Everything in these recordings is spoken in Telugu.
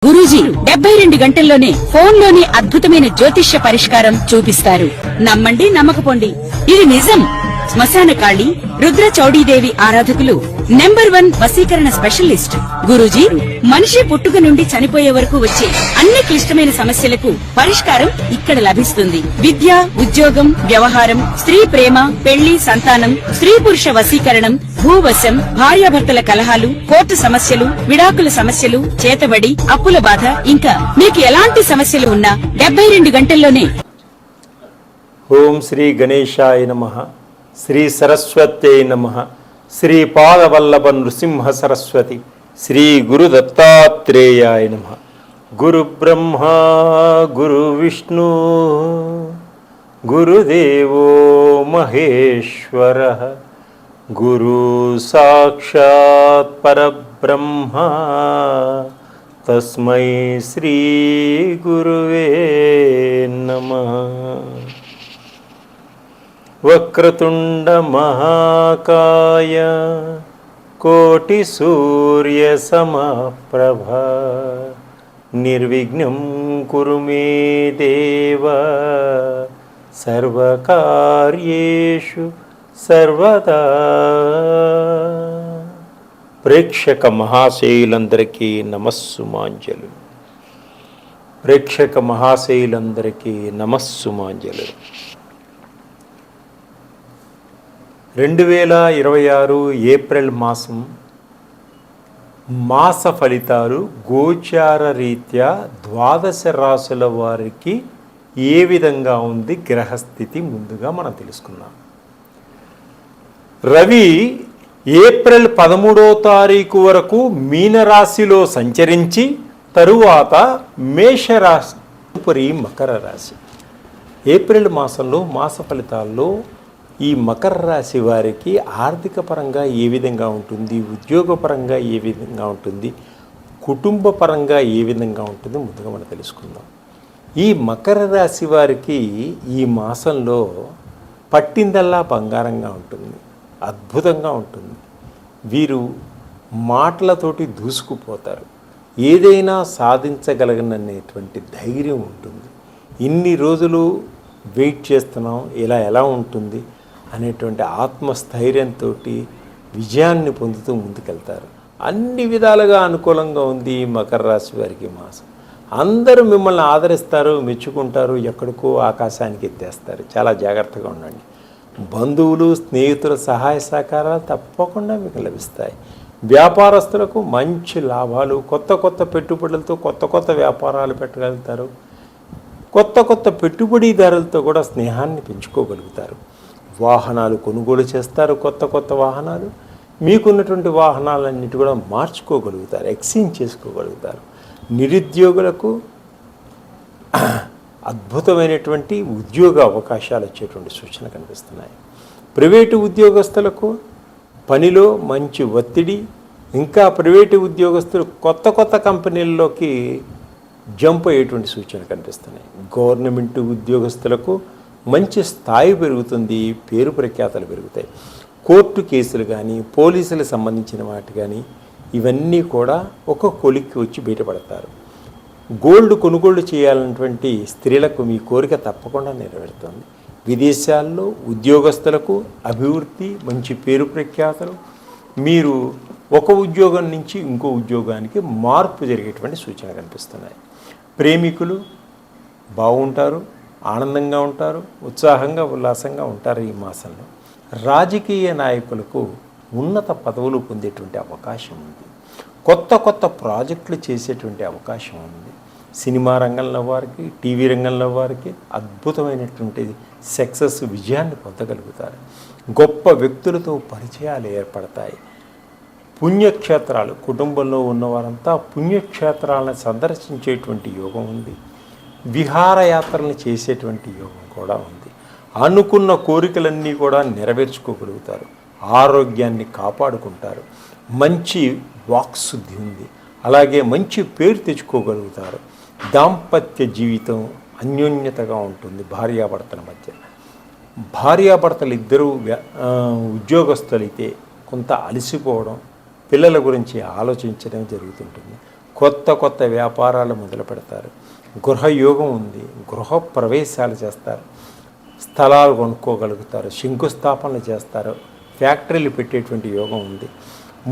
గురూజీ 72 గంటల్లోనే ఫోన్లోని అద్భుతమైన జ్యోతిష్య పరిష్కారం చూపిస్తారు. నమ్మండి, నమ్మకపోండి, ఇది నిజం. శ్మశాన కాళి రుద్ర చౌడీదేవి ఆరాధకులు నంబర్ 1 వశీకరణ స్పెషలిస్ట్ గురూజీ. మనిషి పుట్టుక నుండి చనిపోయే వరకు వచ్చే అన్ని క్లిష్టమైన సమస్యలకు పరిష్కారం ఇక్కడ లభిస్తుంది. విద్య, ఉద్యోగం, వ్యవహారం, స్త్రీ ప్రేమ, పెళ్లి, సంతానం, స్త్రీ పురుష వశీకరణం, భూవశం, భార్యాభర్తల కలహాలు, కోర్టు సమస్యలు, విడాకుల సమస్యలు, చేతబడి, అప్పుల బాధ, ఇంకా మీకు ఎలాంటి సమస్యలు ఉన్నా 72 గంటల్లోనే. ఓం శ్రీ గణేశాయ నమః. శ్రీ సరస్వత్యై నమః. శ్రీ పాదవల్లభ నృసింహ సరస్వతి. శ్రీ గురు దత్తాత్రేయాయ నమః. గురు బ్రహ్మ గురు విష్ణు గురుదేవో మహేశ్వర గురు సాక్షాత్ పరబ్రహ్మ తస్మై శ్రీ గురువే నమః. వక్రతుండ మహాకాయ కోటి సూర్య సమప్రభ నిర్విఘ్నం కురు మే దేవ సర్వకార్యేషు సర్వదా. ప్రేక్షక మహాశయులందరికీ నమస్సుమాంజలు. ప్రేక్షక మహాశయులందరికీ నమస్సుమాంజలు. 2026 ఏప్రిల్ మాస ఫలితాలు గోచార రీత్యా ద్వాదశ రాశుల వారికి ఏ విధంగా ఉంది గ్రహస్థితి ముందుగా మనం తెలుసుకున్నాం. రవి ఏప్రిల్ 13వ తారీఖు వరకు మీనరాశిలో సంచరించి తరువాత మేషరాశి తదుపరి మకర రాశి. ఏప్రిల్ మాసంలో మాస ఫలితాల్లో ఈ మకర రాశి వారికి ఆర్థిక పరంగా ఏ విధంగా ఉంటుంది, ఉద్యోగపరంగా ఏ విధంగా ఉంటుంది, కుటుంబ పరంగా ఏ విధంగా ఉంటుంది ముందుగా మనం తెలుసుకుందాం. ఈ మకర రాశి వారికి ఈ మాసంలో పట్టిందల్లా బంగారంగా ఉంటుంది, అద్భుతంగా ఉంటుంది. వీరు మాటలతోటి దూసుకుపోతారు, ఏదైనా సాధించగలగననేటువంటి ధైర్యం ఉంటుంది. ఇన్ని రోజులు వెయిట్ చేస్తున్నాం, ఇలా ఎలా ఉంటుంది అనేటువంటి ఆత్మస్థైర్యంతో విజయాన్ని పొందుతూ ముందుకెళ్తారు. అన్ని విధాలుగా అనుకూలంగా ఉంది మకర రాశి వారికి మాసం. అందరూ మిమ్మల్ని ఆదరిస్తారు, మెచ్చుకుంటారు, ఎక్కడికో ఆకాశానికి ఎత్తేస్తారు. చాలా జాగ్రత్తగా ఉండండి. బంధువులు, స్నేహితుల సహాయ సహకారాలు తప్పకుండా మీకు లభిస్తాయి. వ్యాపారస్తులకు మంచి లాభాలు, కొత్త కొత్త పెట్టుబడులతో కొత్త కొత్త వ్యాపారాలు పెట్టగలుగుతారు. కొత్త కొత్త పెట్టుబడిదారులతో కూడా స్నేహాన్ని పెంచుకోగలుగుతారు. వాహనాలు కొనుగోలు చేస్తారు, కొత్త కొత్త వాహనాలు. మీకున్నటువంటి వాహనాలన్నిటి కూడా మార్చుకోగలుగుతారు, ఎక్స్చేంజ్ చేసుకోగలుగుతారు. నిరుద్యోగులకు అద్భుతమైనటువంటి ఉద్యోగ అవకాశాలు వచ్చేటువంటి సూచన కనిపిస్తున్నాయి. ప్రైవేటు ఉద్యోగస్తులకు పనిలో మంచి ఒత్తిడి, ఇంకా ప్రైవేటు ఉద్యోగస్తులు కొత్త కొత్త కంపెనీల్లోకి జంప్ అయ్యేటువంటి సూచనలు కనిపిస్తున్నాయి. గవర్నమెంట్ ఉద్యోగస్తులకు మంచి స్థాయి పెరుగుతుంది, పేరు ప్రఖ్యాతలు పెరుగుతాయి. కోర్టు కేసులు కానీ, పోలీసులకు సంబంధించిన వాటి కానీ, ఇవన్నీ కూడా ఒక కొలిక్కి వచ్చి బయటపడతారు. గోల్డ్ కొనుగోలు చేయాలన్నటువంటి స్త్రీలకు మీ కోరిక తప్పకుండా నెరవేరుతుంది. విదేశాల్లో ఉద్యోగస్తులకు అభివృద్ధి, మంచి పేరు ప్రఖ్యాతలు. మీరు ఒక ఉద్యోగం నుంచి ఇంకో ఉద్యోగానికి మార్పు జరిగేటువంటి సూచన కనిపిస్తున్నాయి. ప్రేమికులు బాగుంటారు, ఆనందంగా ఉంటారు, ఉత్సాహంగా ఉల్లాసంగా ఉంటారు. ఈ మాసంలో రాజకీయ నాయకులకు ఉన్నత పదవులు పొందేటువంటి అవకాశం ఉంది. కొత్త కొత్త ప్రాజెక్టులు చేసేటువంటి అవకాశం ఉంది. సినిమా రంగంలో వారికి, టీవీ రంగంలో వారికి అద్భుతమైనటువంటి సక్సెస్, విజయాన్ని పొందగలుగుతారు. గొప్ప వ్యక్తులతో పరిచయాలు ఏర్పడతాయి. పుణ్యక్షేత్రాలు, కుటుంబంలో ఉన్నవారంతా పుణ్యక్షేత్రాలను సందర్శించేటువంటి యోగం ఉంది. విహారయాత్రలను చేసేటువంటి యోగం కూడా ఉంది. అనుకున్న కోరికలన్నీ కూడా నెరవేర్చుకోగలుగుతారు. ఆరోగ్యాన్ని కాపాడుకుంటారు. మంచి వాక్శుద్ధి ఉంది. అలాగే మంచి పేరు తెచ్చుకోగలుగుతారు. దాంపత్య జీవితం అన్యోన్యతగా ఉంటుంది భార్యాభర్తల మధ్య. భార్యాభర్తలు ఇద్దరూ ఉద్యోగస్తులైతే కొంత అలసిపోవడం, పిల్లల గురించి ఆలోచించడం జరుగుతుంటుంది. కొత్త కొత్త వ్యాపారాలు మొదలు పెడతారు. గృహయోగం ఉంది, గృహ ప్రవేశాలు చేస్తారు, స్థలాలు కొనుక్కోగలుగుతారు, శంకుస్థాపనలు చేస్తారు, ఫ్యాక్టరీలు పెట్టేటువంటి యోగం ఉంది.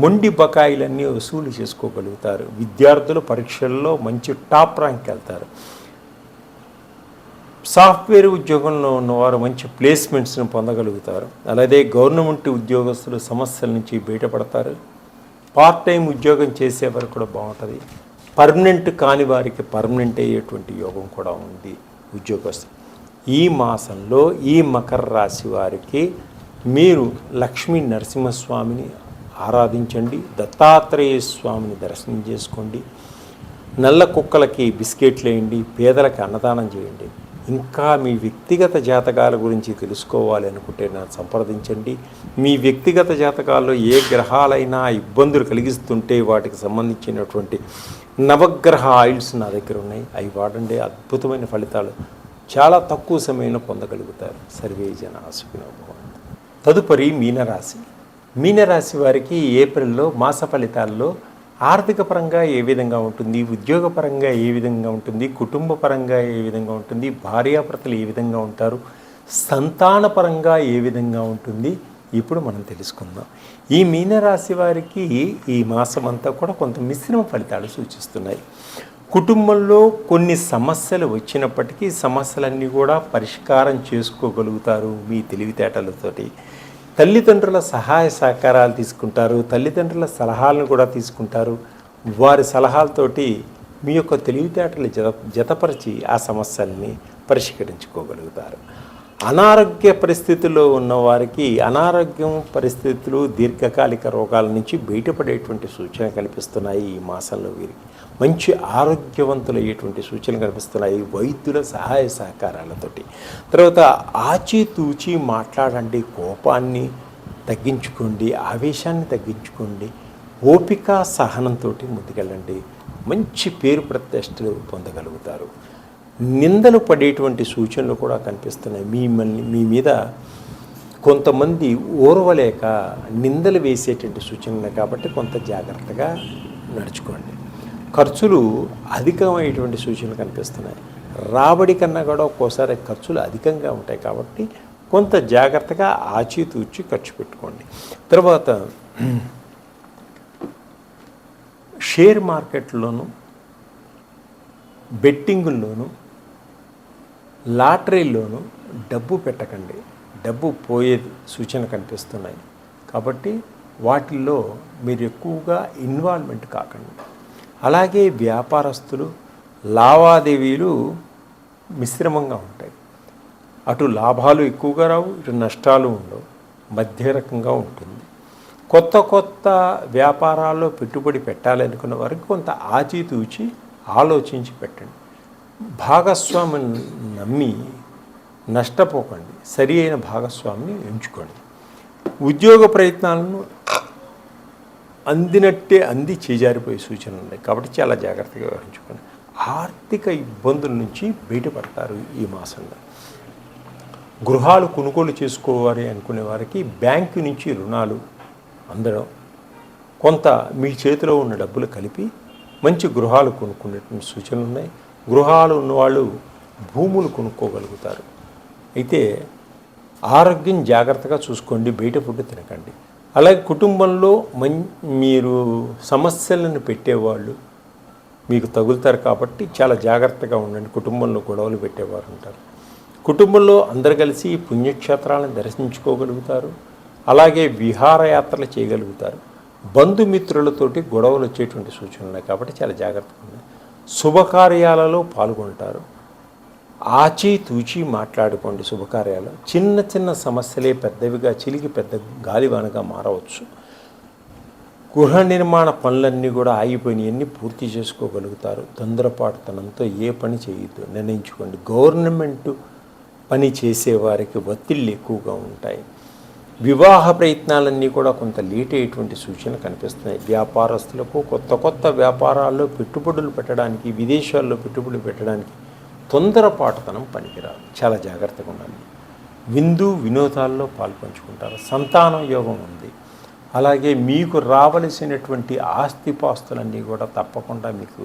మొండి బకాయిలన్నీ వసూలు చేసుకోగలుగుతారు. విద్యార్థులు పరీక్షల్లో మంచి టాప్ ర్యాంక్ వెళ్తారు. సాఫ్ట్వేర్ ఉద్యోగంలో ఉన్నవారు మంచి ప్లేస్మెంట్స్ని పొందగలుగుతారు. అలాగే గవర్నమెంట్ ఉద్యోగస్తులు సమస్యల నుంచి బయటపడతారు. పార్ట్ టైం ఉద్యోగం చేసేవారు కూడా బాగుంటుంది. పర్మనెంట్ కాని వారికి పర్మనెంట్ అయ్యేటువంటి యోగం కూడా ఉంది ఉద్యోగస్తులు. ఈ మాసంలో ఈ మకర రాశి వారికి మీరు లక్ష్మీ నరసింహస్వామిని ఆరాధించండి, దత్తాత్రేయ స్వామిని దర్శనం చేసుకోండి, నల్ల కుక్కలకి బిస్కెట్లు వేయండి, పేదలకి అన్నదానం చేయండి. ఇంకా మీ వ్యక్తిగత జాతకాల గురించి తెలుసుకోవాలి అనుకుంటే నన్ను సంప్రదించండి. మీ వ్యక్తిగత జాతకాల్లో ఏ గ్రహాలైనా ఇబ్బందులు కలిగిస్తుంటే వాటికి సంబంధించినటువంటి నవగ్రహ ఆయిల్స్ నా దగ్గర ఉన్నాయి. అవి వాడండి, అద్భుతమైన ఫలితాలు చాలా తక్కువ సమయంలో పొందగలుగుతారు. సర్వే జనా సుఖినో భవంతు. తదుపరి మీనరాశి. మీనరాశి వారికి ఏప్రిల్లో మాస ఫలితాల్లో ఆర్థిక పరంగా ఏ విధంగా ఉంటుంది, ఉద్యోగపరంగా ఏ విధంగా ఉంటుంది, కుటుంబ పరంగా ఏ విధంగా ఉంటుంది, భార్యాభర్తలు ఏ విధంగా ఉంటారు, సంతానపరంగా ఏ విధంగా ఉంటుంది, ఇప్పుడు మనం తెలుసుకుందాం. ఈ మీనరాశి వారికి ఈ మాసం అంతా కూడా కొంత మిశ్రమ ఫలితాలు సూచిస్తున్నాయి. కుటుంబంలో కొన్ని సమస్యలు వచ్చినప్పటికీ సమస్యలన్నీ కూడా పరిష్కారం చేసుకోగలుగుతారు మీ తెలివితేటలతోటి. తల్లిదండ్రుల సహాయ సహకారాలు తీసుకుంటారు, తల్లిదండ్రుల సలహాలను కూడా తీసుకుంటారు. వారి సలహాలతోటి మీ యొక్క తెలివితేటలు జతపరిచి ఆ సమస్యల్ని పరిష్కరించుకోగలుగుతారు. అనారోగ్య పరిస్థితుల్లో ఉన్నవారికి అనారోగ్యం పరిస్థితులు, దీర్ఘకాలిక రోగాల నుంచి బయటపడేటువంటి సూచన కనిపిస్తున్నాయి. ఈ మాసంలో వీరికి మంచి ఆరోగ్యవంతులయ్యేటువంటి సూచనలు కనిపిస్తున్నాయి వైద్యుల సహాయ సహకారాలతోటి. తర్వాత ఆచితూచి మాట్లాడండి, కోపాన్ని తగ్గించుకోండి, ఆవేశాన్ని తగ్గించుకోండి, ఓపిక సహనంతో ముందుకెళ్ళండి. మంచి పేరు ప్రతిష్టలు పొందగలుగుతారు. నిందలు పడేటువంటి సూచనలు కూడా కనిపిస్తున్నాయి. మీ మీద కొంతమంది ఓర్వలేక నిందలు వేసేటువంటి సూచనలు కాబట్టి కొంత జాగ్రత్తగా నడుచుకోండి. ఖర్చులు అధికమైనటువంటి సూచనలు కనిపిస్తున్నాయి. రాబడి కన్నా కూడా ఒక్కోసారి ఖర్చులు అధికంగా ఉంటాయి కాబట్టి కొంత జాగ్రత్తగా ఆచితూచి ఖర్చు పెట్టుకోండి. తర్వాత షేర్ మార్కెట్లోను, బెట్టింగుల్లోనూ, లాటరీల్లోనూ డబ్బు పెట్టకండి. డబ్బు పోయే సూచన కనిపిస్తున్నాయి కాబట్టి వాటిల్లో మీరు ఎక్కువగా ఇన్వాల్వ్మెంట్ కాకండి. అలాగే వ్యాపారస్తులు లావాదేవీలు మిశ్రమంగా ఉంటాయి. అటు లాభాలు ఎక్కువగా రావు, ఇటు నష్టాలు ఉండవు, మధ్య రకంగా ఉంటుంది. కొత్త కొత్త వ్యాపారాల్లో పెట్టుబడి పెట్టాలనుకున్న వారికి కొంత ఆచితూచి ఆలోచించి పెట్టండి. భాగస్వామిని నమ్మి నష్టపోకండి, సరి అయిన భాగస్వామిని ఎంచుకోండి. ఉద్యోగ ప్రయత్నాలను అందినట్టే అంది చేజారిపోయే సూచనలు ఉన్నాయి కాబట్టి చాలా జాగ్రత్తగా వ్యవహరించుకోండి. ఆర్థిక ఇబ్బందుల నుంచి బయటపడతారు ఈ మాసంలో. గృహాలు కొనుగోలు చేసుకోవాలి అనుకునే వారికి బ్యాంకు నుంచి రుణాలు అందడం, కొంత మీ చేతిలో ఉన్న డబ్బులు కలిపి మంచి గృహాలు కొనుక్కునేటువంటి సూచనలు ఉన్నాయి. గృహాలు ఉన్నవాళ్ళు భూములు కొనుక్కోగలుగుతారు. అయితే ఆరోగ్యం జాగ్రత్తగా చూసుకోండి, బయట ఫుడ్ తినకండి. అలాగే కుటుంబంలో మీరు సమస్యలను పెట్టేవాళ్ళు మీకు తగులుతారు కాబట్టి చాలా జాగ్రత్తగా ఉండండి. కుటుంబంలో గొడవలు పెట్టేవారు ఉంటారు. కుటుంబంలో అందరు కలిసి పుణ్యక్షేత్రాలను దర్శించుకోగలుగుతారు. అలాగే విహారయాత్రలు చేయగలుగుతారు. బంధుమిత్రులతోటి గొడవలు వచ్చేటువంటి సూచనలు ఉన్నాయి కాబట్టి చాలా జాగ్రత్తగా ఉన్నాయి. శుభకార్యాలలో పాల్గొంటారు. ఆచితూచి మాట్లాడుకోండి. శుభకార్యాలు చిన్న చిన్న సమస్యలే పెద్దవిగా చిలికి పెద్ద గాలివానగా మారవచ్చు. గృహ నిర్మాణ పనులన్నీ కూడా ఆగిపోయినవన్నీ పూర్తి చేసుకోగలుగుతారు. తొందరపాటుతనంతో ఏ పని చేయొద్దు, నిర్ణయించుకోండి. గవర్నమెంట్ పని చేసేవారికి ఒత్తిళ్ళు ఎక్కువగా ఉంటాయి. వివాహ ప్రయత్నాలన్నీ కూడా కొంత లేట్ అయ్యేటువంటి సూచన కనిపిస్తున్నాయి. వ్యాపారస్తులకు కొత్త కొత్త వ్యాపారాల్లో పెట్టుబడులు పెట్టడానికి, విదేశాల్లో పెట్టుబడులు పెట్టడానికి తొందరపాటుతనం పనికిరాదు, చాలా జాగ్రత్తగా ఉండాలి. విందు వినోదాల్లో పాల్పంచుకుంటారు. సంతానం యోగం ఉంది. అలాగే మీకు రావలసినటువంటి ఆస్తిపాస్తులన్నీ కూడా తప్పకుండా మీకు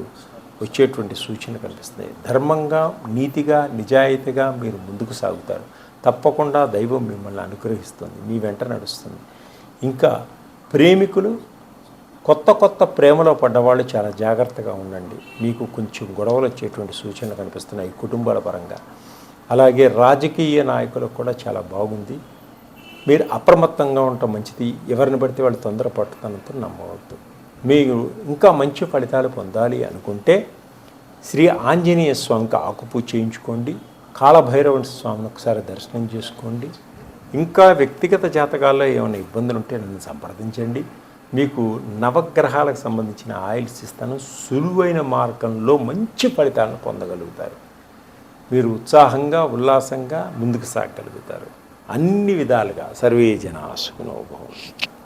వచ్చేటువంటి సూచన కనిపిస్తుంది. ధర్మంగా, నీతిగా, నిజాయితీగా మీరు ముందుకు సాగుతారు. తప్పకుండా దైవం మిమ్మల్ని అనుగ్రహిస్తుంది, మీ వెంట నడుస్తుంది. ఇంకా ప్రేమికులు, కొత్త ప్రేమలో పడ్డవాళ్ళు చాలా జాగ్రత్తగా ఉండండి. మీకు కొంచెం గొడవలు వచ్చేటువంటి సూచనలు కనిపిస్తున్నాయి కుటుంబాల పరంగా. అలాగే రాజకీయ నాయకులకు కూడా చాలా బాగుంది. మీరు అప్రమత్తంగా ఉండటం మంచిది. ఎవరిని పడితే వాళ్ళు తొందరపడుతున్నంత నమ్మవద్దు. మీరు ఇంకా మంచి ఫలితాలు పొందాలి అనుకుంటే శ్రీ ఆంజనేయ స్వామికి ఆకుపూజ చేయించుకోండి. కాలభైరవ స్వామిని ఒకసారి దర్శనం చేసుకోండి. ఇంకా వ్యక్తిగత జాతకాల్లో ఏమైనా ఇబ్బందులు ఉంటే నన్ను సంప్రదించండి. మీకు నవగ్రహాలకు సంబంధించిన ఆయిల్స్ ఇస్తాను. సులువైన మార్గంలో మంచి ఫలితాలను పొందగలుగుతారు. మీరు ఉత్సాహంగా, ఉల్లాసంగా ముందుకు సాగగలుగుతారు. అన్ని విధాలుగా. సర్వే జనా సుఖినో భవంతు.